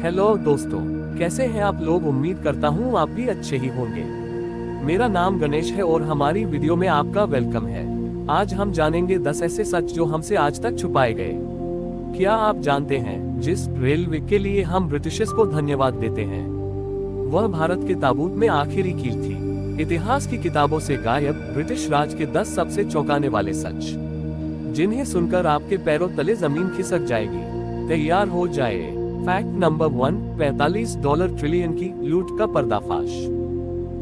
Hello दोस्तों, कैसे हैं आप लोग। उम्मीद करता हूँ आप भी अच्छे ही होंगे। मेरा नाम गणेश है और हमारी वीडियो में आपका वेलकम है। आज हम जानेंगे 10 ऐसे सच जो हमसे आज तक छुपाए गए। क्या आप जानते हैं जिस रेलवे के लिए हम ब्रिटिशर्स को धन्यवाद देते हैं वह भारत के ताबूत में आखिरी कील थी। इतिहास की किताबों से गायब ब्रिटिश राज के 10 सबसे चौंकाने वाले सच, जिन्हें सुनकर आपके पैरों तले जमीन खिसक जाएगी। तैयार हो जाए। फैक्ट नंबर 1, $45 ट्रिलियन की लूट का पर्दाफाश।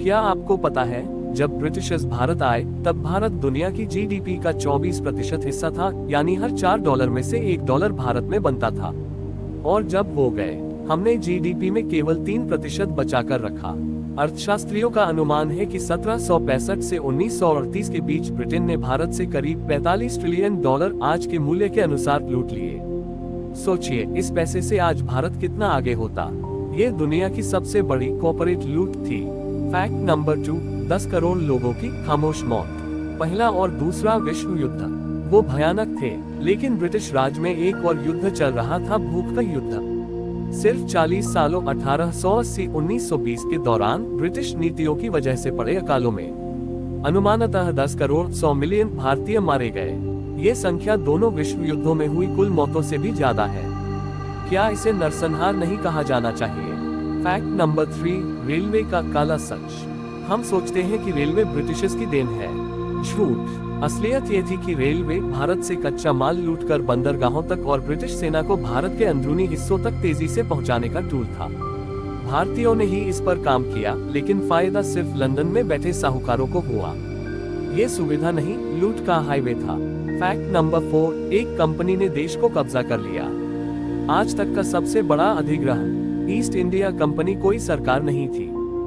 क्या आपको पता है जब ब्रिटिशर्स भारत आए तब भारत दुनिया की जीडीपी का 24% हिस्सा था, यानी हर $4 में से $1 भारत में बनता था। और जब वो गए हमने जीडीपी में केवल 3% बचाकर रखा। अर्थशास्त्रियों का अनुमान है कि 1765 से 1938 के बीच ब्रिटेन ने भारत से करीब $45 ट्रिलियन आज के मूल्य के अनुसार लूट लिए। सोचिए, इस पैसे से आज भारत कितना आगे होता। ये दुनिया की सबसे बड़ी कॉर्पोरेट लूट थी। फैक्ट नंबर 2, 10 करोड़ लोगों की खामोश मौत। पहला और दूसरा विश्व युद्ध वो भयानक थे, लेकिन ब्रिटिश राज में एक और युद्ध चल रहा था, भूख का युद्ध। सिर्फ 40 सालों 1880-1920 के दौरान ब्रिटिश नीतियों की वजह से पड़े अकालों में अनुमानतः 10 करोड़ 100 मिलियन भारतीय मारे गए। ये संख्या दोनों विश्व युद्धों में हुई कुल मौतों से भी ज्यादा है। क्या इसे नरसंहार नहीं कहा जाना चाहिए। फैक्ट नंबर 3, रेलवे का काला सच। हम सोचते हैं कि रेलवे ब्रिटिशर्स की देन है। झूठ। असलियत ये थी कि रेलवे भारत से कच्चा माल लूटकर बंदरगाहों तक और ब्रिटिश सेना को भारत के अंदरूनी हिस्सों तक तेजी से पहुंचाने का टूल था। भारतीयों ने ही इस पर काम किया, लेकिन फायदा सिर्फ लंदन में बैठे साहूकारों को हुआ। ये सुविधा नहीं, लूट का हाईवे था। फैक्ट नंबर 4, एक कंपनी ने देश को कब्जा कर लिया। आज तक का सबसे बड़ा अधिग्रहण। ईस्ट इंडिया कंपनी कोई सरकार नहीं थी।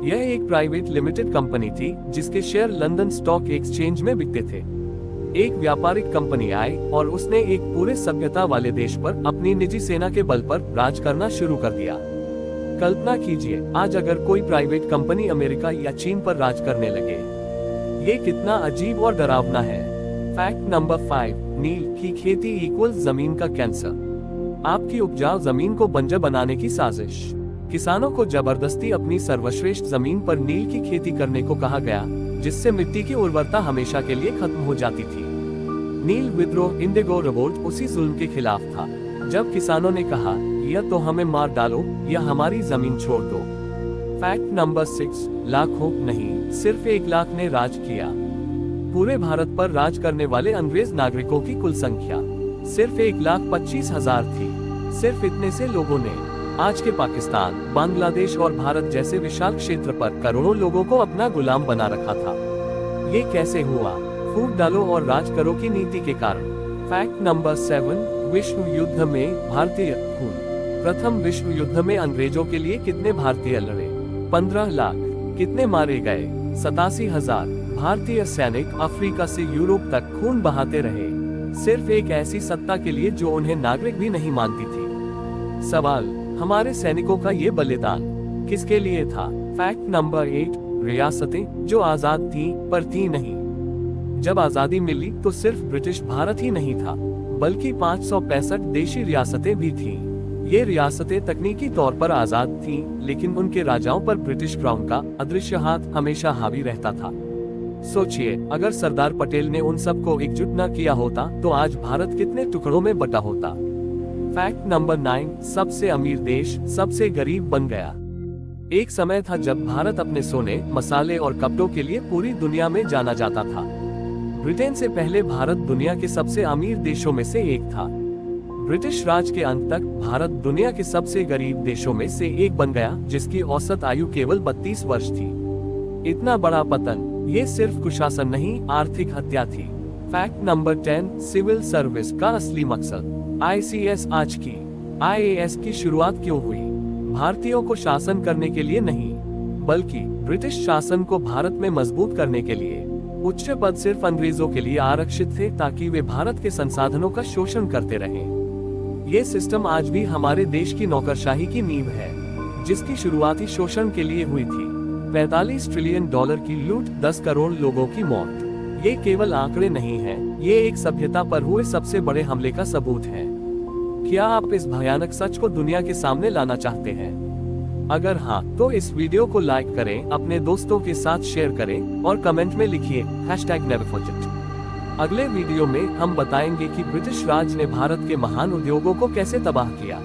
यह एक प्राइवेट लिमिटेड कंपनी थी जिसके शेयर लंदन स्टॉक एक्सचेंज में बिकते थे। एक व्यापारिक कंपनी आई और उसने एक पूरे सभ्यता वाले देश पर अपनी निजी सेना के बल पर राज करना शुरू कर दिया। कल्पना कीजिए, आज अगर कोई प्राइवेट कंपनी अमेरिका या चीन पर राज करने लगे, ये कितना अजीब और डरावना है। फैक्ट नंबर 5, नील की खेती इक्वल जमीन का कैंसर। आपकी उपजाऊ जमीन को बंजर बनाने की साजिश। किसानों को जबरदस्ती अपनी सर्वश्रेष्ठ जमीन पर नील की खेती करने को कहा गया, जिससे मिट्टी की उर्वरता हमेशा के लिए खत्म हो जाती थी। नील विद्रोह, इंडिगो रिवोल्ट उसी जुल्म के खिलाफ था। जब किसानों ने कहा या तो हमें मार डालो या हमारी जमीन छोड़ दो। फैक्ट नंबर 6, लाखों नहीं सिर्फ 1 लाख ने राज किया। पूरे भारत पर राज करने वाले अंग्रेज नागरिकों की कुल संख्या सिर्फ 1,25,000 थी। सिर्फ इतने से लोगों ने आज के पाकिस्तान, बांग्लादेश और भारत जैसे विशाल क्षेत्र पर करोड़ों लोगों को अपना गुलाम बना रखा था। ये कैसे हुआ। फूट डालो और राज करो की नीति के कारण। फैक्ट नंबर 7, विश्व युद्ध में भारतीय खून। प्रथम विश्व युद्ध में अंग्रेजों के लिए कितने भारतीय लड़े। 15 लाख। कितने मारे गए। 87,000। भारतीय सैनिक अफ्रीका से यूरोप तक खून बहाते रहे, सिर्फ एक ऐसी सत्ता के लिए जो उन्हें नागरिक भी नहीं मानती थी। सवाल, हमारे सैनिकों का ये बलिदान किसके लिए था। फैक्ट नंबर 8, रियासतें जो आजाद थीं पर थी नहीं। जब आजादी मिली तो सिर्फ ब्रिटिश भारत ही नहीं था, बल्कि 565 देशी रियासतें भी थीं। ये रियासतें तकनीकी तौर पर आजाद थीं, लेकिन उनके राजाओं पर ब्रिटिश क्राउन का अदृश्य हाथ हमेशा हावी रहता था। सोचिए, अगर सरदार पटेल ने उन सबको एकजुट न किया होता तो आज भारत कितने टुकड़ों में बटा होता। फैक्ट नंबर 9, सबसे अमीर देश सबसे गरीब बन गया। एक समय था जब भारत अपने सोने, मसाले और कपड़ों के लिए पूरी दुनिया में जाना जाता था। ब्रिटेन से पहले भारत दुनिया के सबसे अमीर देशों में से एक था। ब्रिटिश राज के अंत तक भारत दुनिया के सबसे गरीब देशों में से एक बन गया, जिसकी औसत आयु केवल 32 वर्ष थी। इतना बड़ा पतन, ये सिर्फ कुशासन नहीं, आर्थिक हत्या थी। फैक्ट नंबर 10, सिविल सर्विस का असली मकसद। ICS आज की IAS की शुरुआत क्यों हुई। भारतीयों को शासन करने के लिए नहीं, बल्कि ब्रिटिश शासन को भारत में मजबूत करने के लिए। उच्च पद सिर्फ अंग्रेजों के लिए आरक्षित थे ताकि वे भारत के संसाधनों का शोषण करते रहें। ये सिस्टम आज भी हमारे देश की नौकरशाही की नींव है, जिसकी शुरुआती शोषण के लिए हुई थी। $45 ट्रिलियन की लूट, 10 करोड़ लोगों की मौत। ये केवल आंकड़े नहीं हैं, ये एक सभ्यता पर हुए सबसे बड़े हमले का सबूत है। क्या आप इस भयानक सच को दुनिया के सामने लाना चाहते हैं? अगर हाँ, तो इस वीडियो को लाइक करें, अपने दोस्तों के साथ शेयर करें और कमेंट में लिखिए #NeverForget। अगले वीडियो में हम बताएंगे कि ब्रिटिश राज ने भारत के महान उद्योगों को कैसे तबाह किया।